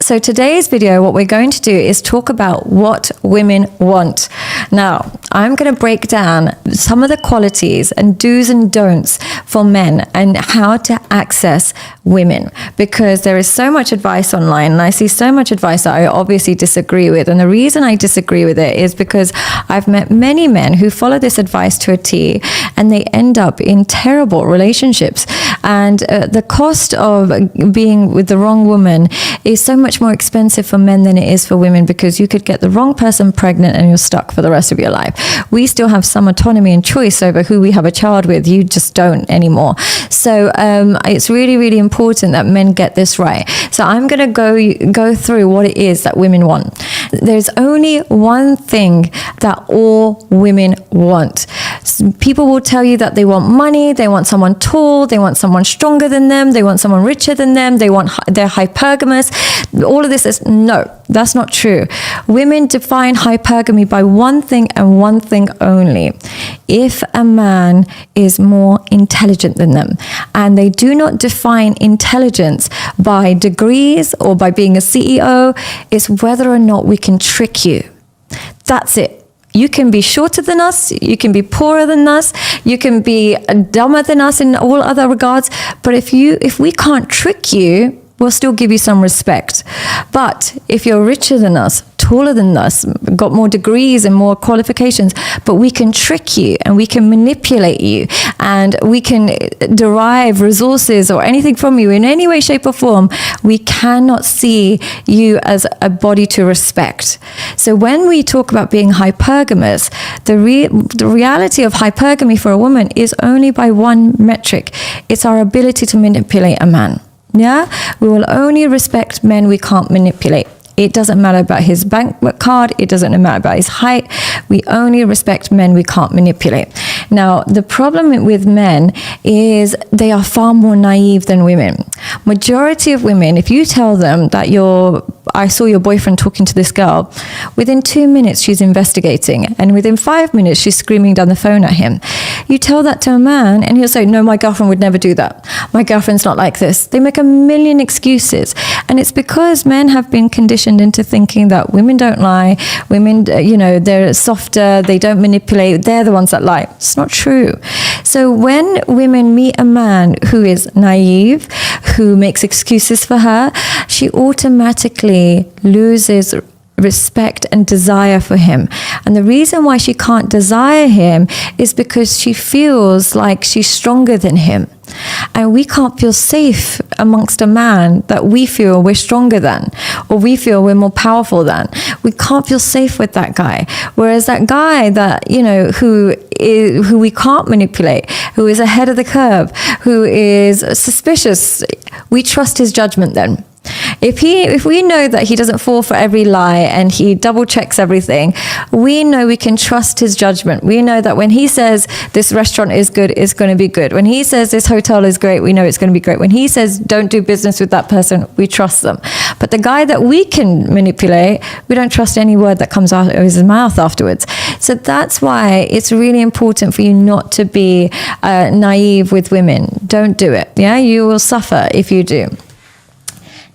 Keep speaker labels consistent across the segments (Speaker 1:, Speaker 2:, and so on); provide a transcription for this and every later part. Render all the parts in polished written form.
Speaker 1: So today's video, what we're going to do is talk about what women want. Now, I'm going to break down some of the qualities and do's and don'ts for men and how to access women, because there is so much advice online and I see so much advice that I obviously disagree with. And the reason I disagree with it is because I've met many men who follow this advice to a T and they end up in terrible relationships. And the cost of being with the wrong woman is so much more expensive for men than it is for women, because you could get the wrong person pregnant and you're stuck for the rest of your life. We still have some autonomy and choice over who we have a child with. You just don't anymore. So it's really, really important that men get this right. So I'm going to go through what it is that women want. There's only one thing that all women want. People will tell you that they want money, they want someone tall, they want someone stronger than them, they want someone richer than them, they're hypergamous. All of this is no, that's not true. Women define hypergamy by one thing and one thing only: if a man is more intelligent than them. And they do not define intelligence by degrees or by being a CEO. It's whether or not we can trick you. That's it. You can be shorter than us, you can be poorer than us, you can be dumber than us in all other regards, but if we can't trick you, we'll still give you some respect. But if you're richer than us, taller than us, got more degrees and more qualifications, but we can trick you and we can manipulate you and we can derive resources or anything from you in any way, shape or form, we cannot see you as a body to respect. So when we talk about being hypergamous, the reality of hypergamy for a woman is only by one metric. It's our ability to manipulate a man. Yeah, we will only respect men we can't manipulate. It doesn't matter about his bank card. It doesn't matter about his height. We only respect men we can't manipulate. Now, the problem with men is they are far more naive than women. Majority of women, if you tell them that I saw your boyfriend talking to this girl, within 2 minutes she's investigating, and within 5 minutes she's screaming down the phone at him. You tell that to a man and he'll say, no, my girlfriend would never do that. My girlfriend's not like this. They make a million excuses. And it's because men have been conditioned into thinking that women don't lie, women, they're softer, they don't manipulate, they're the ones that lie. It's not true. So when women meet a man who is naive, who makes excuses for her, she automatically loses respect and desire for him. And the reason why she can't desire him is because she feels like she's stronger than him. And we can't feel safe amongst a man that we feel we're stronger than, or we feel we're more powerful than. We can't feel safe with that guy. Whereas that guy that, who we can't manipulate, who is ahead of the curve, who is suspicious, we trust his judgment then. If we know that he doesn't fall for every lie and he double checks everything, we know we can trust his judgment. We know that when he says this restaurant is good, it's going to be good. When he says this hotel is great, we know it's going to be great. When he says don't do business with that person, we trust them. But the guy that we can manipulate, we don't trust any word that comes out of his mouth afterwards. So that's why it's really important for you not to be naive with women. Don't do it. Yeah, you will suffer if you do.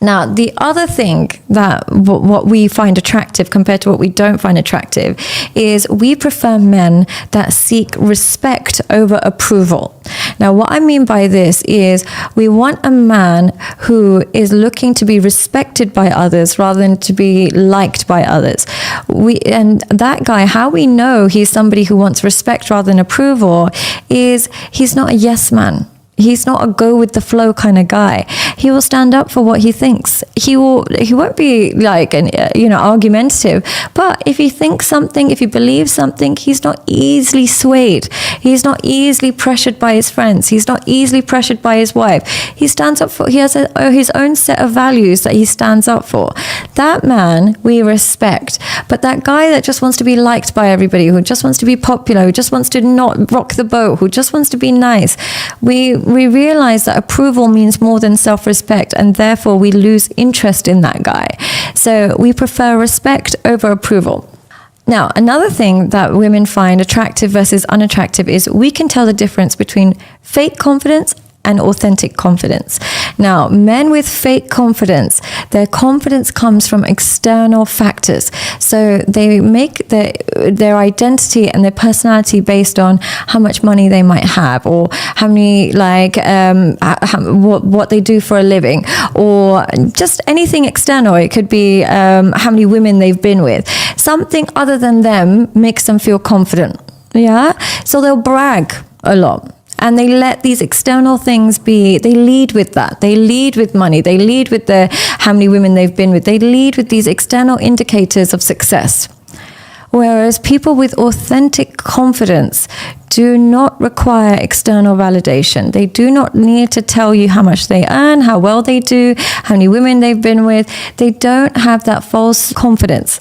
Speaker 1: Now, the other thing that what we find attractive compared to what we don't find attractive is we prefer men that seek respect over approval. Now, what I mean by this is we want a man who is looking to be respected by others rather than to be liked by others. And that guy, how we know he's somebody who wants respect rather than approval is he's not a yes man. He's not a go with the flow kind of guy. He will stand up for what he thinks. He won't be like argumentative. But if he thinks something, if he believes something, he's not easily swayed. He's not easily pressured by his friends. He's not easily pressured by his wife. He stands up for. He has his own set of values that he stands up for. That man we respect. But that guy that just wants to be liked by everybody, who just wants to be popular, who just wants to not rock the boat, who just wants to be nice, we realize that approval means more than self-respect, and therefore we lose interest in that guy. So we prefer respect over approval. Now, another thing that women find attractive versus unattractive is we can tell the difference between fake confidence and authentic confidence. Now, men with fake confidence, their confidence comes from external factors. So they make their identity and their personality based on how much money they might have, or how many, what they do for a living, or just anything external. It could be how many women they've been with. Something other than them makes them feel confident. Yeah? So they'll brag a lot. And they let these external things be, they lead with that. They lead with money. They lead with how many women they've been with. They lead with these external indicators of success. Whereas people with authentic confidence do not require external validation. They do not need to tell you how much they earn, how well they do, how many women they've been with. They don't have that false confidence.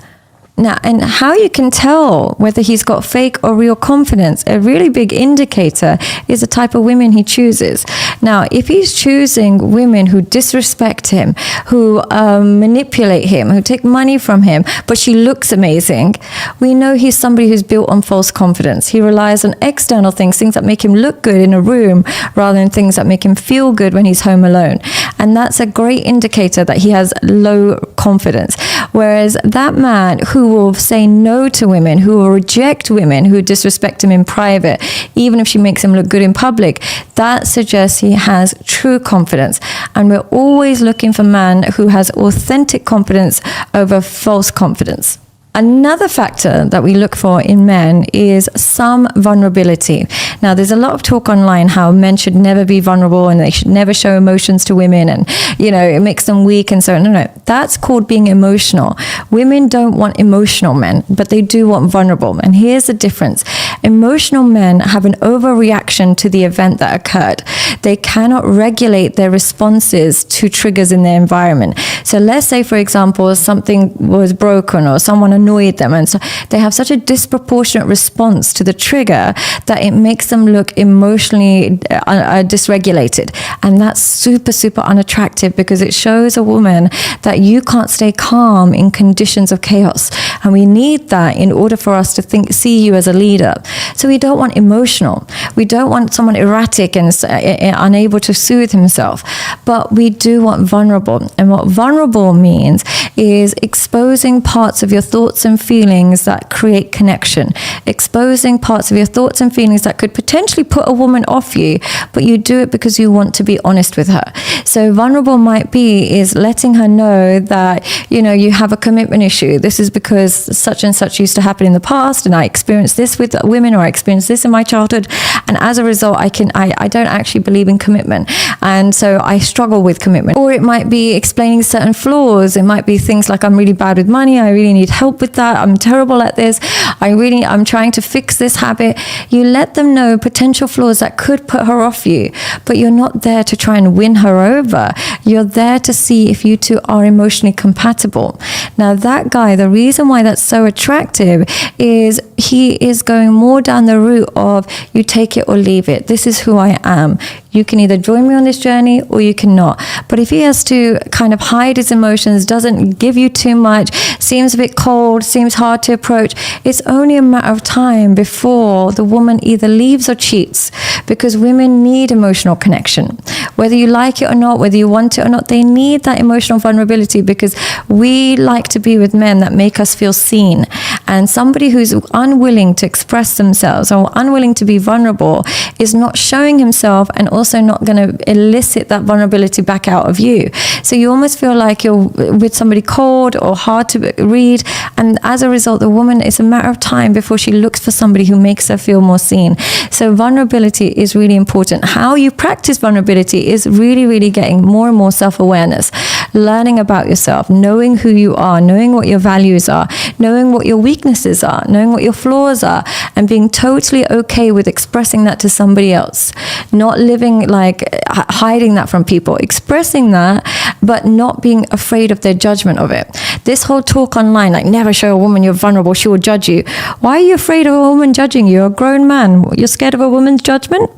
Speaker 1: Now, and how you can tell whether he's got fake or real confidence, a really big indicator is the type of women he chooses. Now, if he's choosing women who disrespect him, who manipulate him, who take money from him, but she looks amazing, we know he's somebody who's built on false confidence. He relies on external things that make him look good in a room, rather than things that make him feel good when he's home alone. And that's a great indicator that he has low confidence. Whereas that man who will say no to women, who will reject women who disrespect him in private, even if she makes him look good in public, that suggests he has true confidence. And we're always looking for a man who has authentic confidence over false confidence. Another factor that we look for in men is some vulnerability. Now, there's a lot of talk online how men should never be vulnerable and they should never show emotions to women, and, it makes them weak and so on. No, that's called being emotional. Women don't want emotional men, but they do want vulnerable. And here's the difference. Emotional men have an overreaction to the event that occurred. They cannot regulate their responses to triggers in their environment. So let's say, for example, something was broken or someone annoyed them, and so they have such a disproportionate response to the trigger that it makes them look emotionally dysregulated. And that's super, super unattractive, because it shows a woman that you can't stay calm in conditions of chaos. And we need that in order for us to see you as a leader. So we don't want emotional. We don't want someone erratic and unable to soothe himself. But we do want vulnerable. And what vulnerable means is exposing parts of your thoughts and feelings that create connection. Exposing parts of your thoughts and feelings that could potentially put a woman off you, but you do it because you want to be honest with her. So vulnerable might be letting her know that, you have a commitment issue. This is because such and such used to happen in the past, and I experienced this with women, or I experienced this in my childhood, and as a result I don't actually believe in commitment, and so I struggle with commitment. Or it might be explaining certain flaws. It might be things like, I'm really bad with money, I really need help with that, I'm terrible at this, I'm trying to fix this habit. You let them know potential flaws that could put her off you, but you're not there to try and win her over. You're there to see if you two are emotionally compatible. Now, that guy, the reason why that's so attractive is he is going more down the route of, you take it or leave it. This is who I am. You can either join me on this journey or you cannot. But if he has to kind of hide his emotions, doesn't give you too much, seems a bit cold, seems hard to approach, it's only a matter of time before the woman either leaves or cheats, because women need emotional connection. Whether you like it or not, whether you want it or not, they need that emotional vulnerability, because we like to be with men that make us feel seen. And somebody who's unwilling to express themselves or unwilling to be vulnerable is not showing himself, and also not going to elicit that vulnerability back out of you. So you almost feel like you're with somebody cold or hard to read, and as a result, the woman, it's a matter of time before she looks for somebody who makes her feel more seen. So vulnerability is really important. How you practice vulnerability is really, really getting more and more self-awareness, learning about yourself, knowing who you are, knowing what your values are, knowing what your weaknesses are, knowing what your flaws are, and being totally okay with expressing that to somebody else. Not living hiding that from people, expressing that, but not being afraid of their judgment of it. This whole talk online, never show a woman you're vulnerable, she will judge you. Why are you afraid of a woman judging you? You're a grown man. You're scared of a woman's judgment?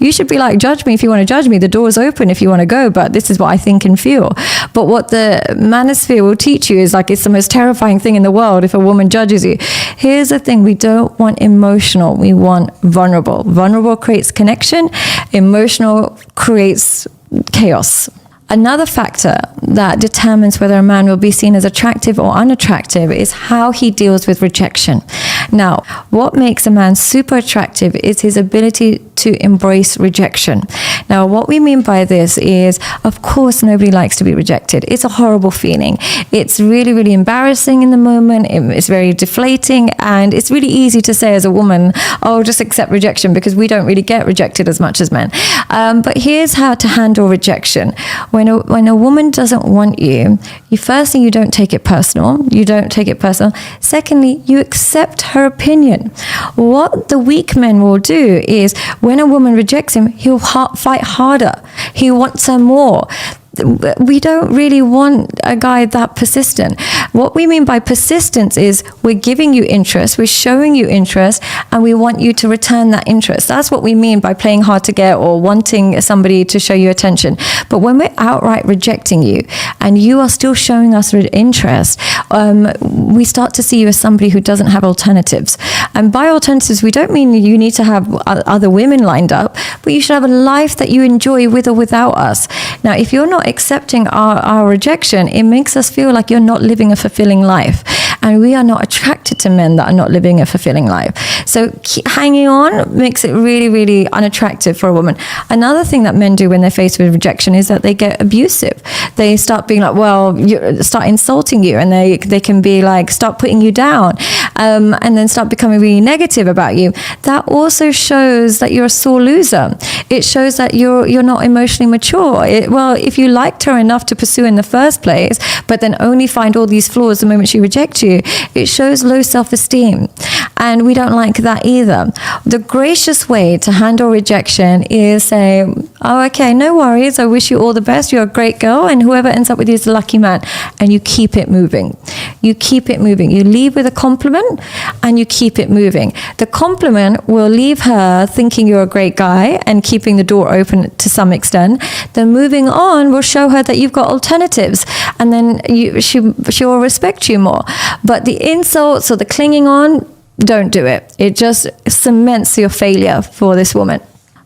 Speaker 1: You should be like, judge me if you want to judge me. The door's open if you want to go, but this is what I think and feel. But what the manosphere will teach you is like, it's the most terrifying thing in the world if a woman judges you. Here's the thing. We don't want emotional. We want vulnerable. Vulnerable creates connection. Emotional creates chaos. Another factor that determines whether a man will be seen as attractive or unattractive is how he deals with rejection. Now, what makes a man super attractive is his ability to embrace rejection. Now, what we mean by this is, of course, nobody likes to be rejected. It's a horrible feeling. It's really, really embarrassing in the moment. It's very deflating. And it's really easy to say as a woman, oh, just accept rejection, because we don't really get rejected as much as men. But here's how to handle rejection. When a woman doesn't want you, firstly, you don't take it personal. You don't take it personal. Secondly, you accept her opinion. What the weak men will do is, when a woman rejects him, he'll fight harder. He wants her more. We don't really want a guy that persistent. What we mean by persistence is we're giving you interest, we're showing you interest, and we want you to return that interest. That's what we mean by playing hard to get or wanting somebody to show you attention. But when we're outright rejecting you and you are still showing us interest, we start to see you as somebody who doesn't have alternatives. And by alternatives, we don't mean you need to have other women lined up, but you should have a life that you enjoy with or without us. Now, if you're not accepting our rejection, it makes us feel like you're not living a fulfilling life. And we are not attracted to men that are not living a fulfilling life. So hanging on makes it really, really unattractive for a woman. Another thing that men do when they're faced with rejection is that they get abusive. They start being like, well, start insulting you, and they can be like, start putting you down, and then start becoming really negative about you. That also shows that you're a sore loser. It shows that you're not emotionally mature. If you liked her enough to pursue in the first place, but then only find all these flaws the moment she rejects you, it shows low self-esteem. And we don't like that either. The gracious way to handle rejection is say, oh, okay, no worries. I wish you all the best. You're a great girl. And whoever ends up with you is the lucky man. And you keep it moving. You keep it moving. You leave with a compliment and you keep it moving. The compliment will leave her thinking you're a great guy and keeping the door open to some extent. Then moving on will show her that you've got alternatives, and then she will respect you more. But the insults or the clinging on, don't do it. It just cements your failure for this woman.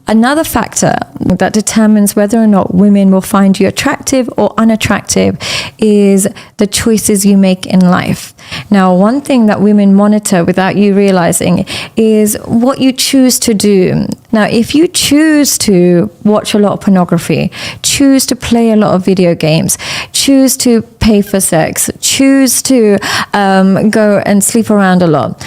Speaker 1: Another factor that determines whether or not women will find you attractive or unattractive is the choices you make in life. Now, one thing that women monitor without you realizing is what you choose to do. Now, if you choose to watch a lot of pornography, choose to play a lot of video games, choose to pay for sex, choose to go and sleep around a lot,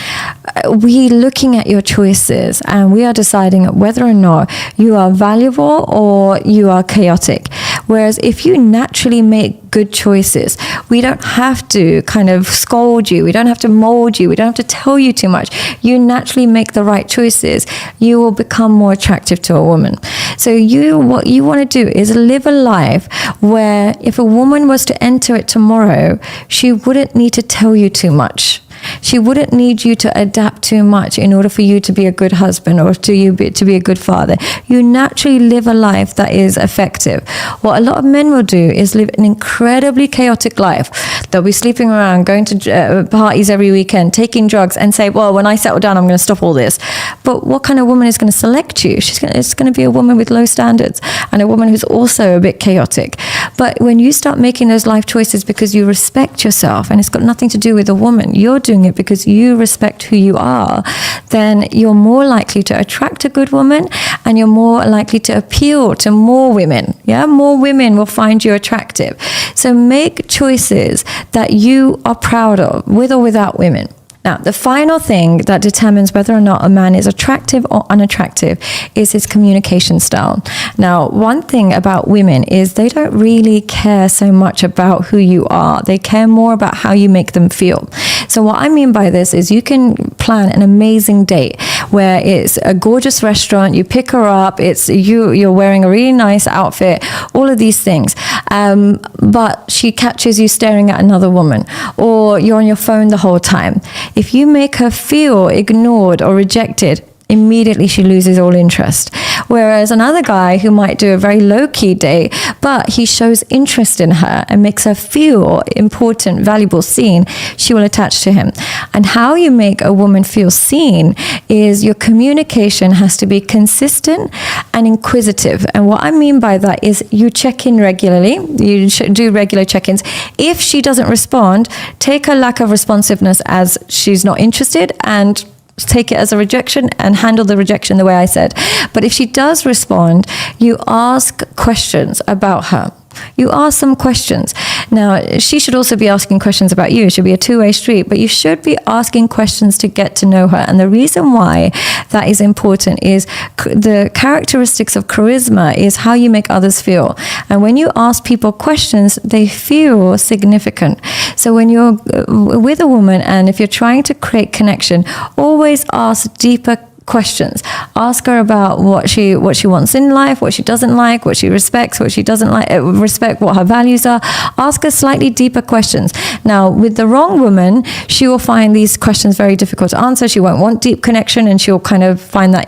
Speaker 1: we're looking at your choices and we are deciding whether or not you are valuable or you are chaotic. Whereas if you naturally make good choices, we don't have to kind of scold you, we don't have to mold you, we don't have to tell you too much. You naturally make the right choices, you will become more attractive to a woman. So what you want to do is live a life where if a woman was to enter it tomorrow, she wouldn't need to tell you too much. She wouldn't need you to adapt too much in order for you to be a good husband or to be a good father. You naturally live a life that is effective. What a lot of men will do is live an incredibly chaotic life. They'll be sleeping around, going to parties every weekend, taking drugs, and say, well, when I settle down, I'm going to stop all this. But what kind of woman is going to select you? It's going to be a woman with low standards and a woman who's also a bit chaotic. But when you start making those life choices because you respect yourself, and it's got nothing to do with a woman, you're doing it because you respect who you are, then you're more likely to attract a good woman and you're more likely to appeal to more women. Yeah, more women will find you attractive. So make choices that you are proud of, with or without women. Now, the final thing that determines whether or not a man is attractive or unattractive is his communication style. Now, one thing about women is they don't really care so much about who you are. They care more about how you make them feel. So what I mean by this is you can plan an amazing date where it's a gorgeous restaurant, you pick her up, you're wearing a really nice outfit, all of these things. But she catches you staring at another woman, or you're on your phone the whole time. If you make her feel ignored or rejected, immediately she loses all interest. Whereas another guy who might do a very low-key date, but he shows interest in her and makes her feel important, valuable, seen, she will attach to him. And how you make a woman feel seen is your communication has to be consistent and inquisitive. And what I mean by that is you check in regularly, you do regular check-ins. If she doesn't respond, take her lack of responsiveness as she's not interested and take it as a rejection and handle the rejection the way I said. But if she does respond, you ask questions about her. You ask some questions. Now, she should also be asking questions about you. It should be a two-way street, but you should be asking questions to get to know her. And the reason why that is important is the characteristics of charisma is how you make others feel. And when you ask people questions, they feel significant. So when you're with a woman and if you're trying to create connection, always ask deeper questions. Ask her about what she wants in life, what she doesn't like, what she respects, what she doesn't like, respect what her values are. Ask her slightly deeper questions. Now, with the wrong woman, she will find these questions very difficult to answer. She won't want deep connection and she'll kind of find that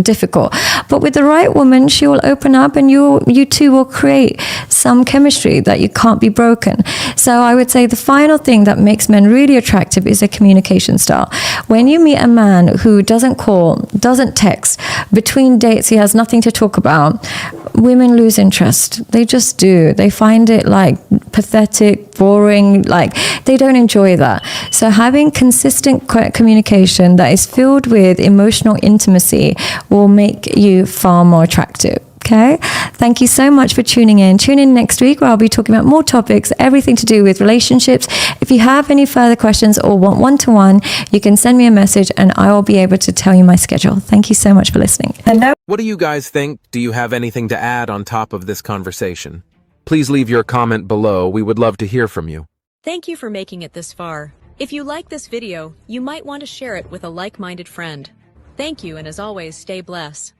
Speaker 1: difficult. But with the right woman, she will open up and you two will create some chemistry that you can't be broken. So I would say the final thing that makes men really attractive is a communication style. When you meet a man who doesn't call, doesn't text, between dates he has nothing to talk about, women lose interest. They just do. They find it like pathetic, boring, like they don't enjoy that. So having consistent communication that is filled with emotional intimacy will make you far more attractive. Okay, thank you so much for tuning in. Tune in next week where I'll be talking about more topics, everything to do with relationships. If you have any further questions or want one-to-one, you can send me a message and I will be able to tell you my schedule. Thank you so much for listening.
Speaker 2: What do you guys think? Do you have anything to add on top of this conversation? Please leave your comment below. We would love to hear from you.
Speaker 3: Thank you for making it this far. If you like this video, you might want to share it with a like-minded friend. Thank you, and as always, stay blessed.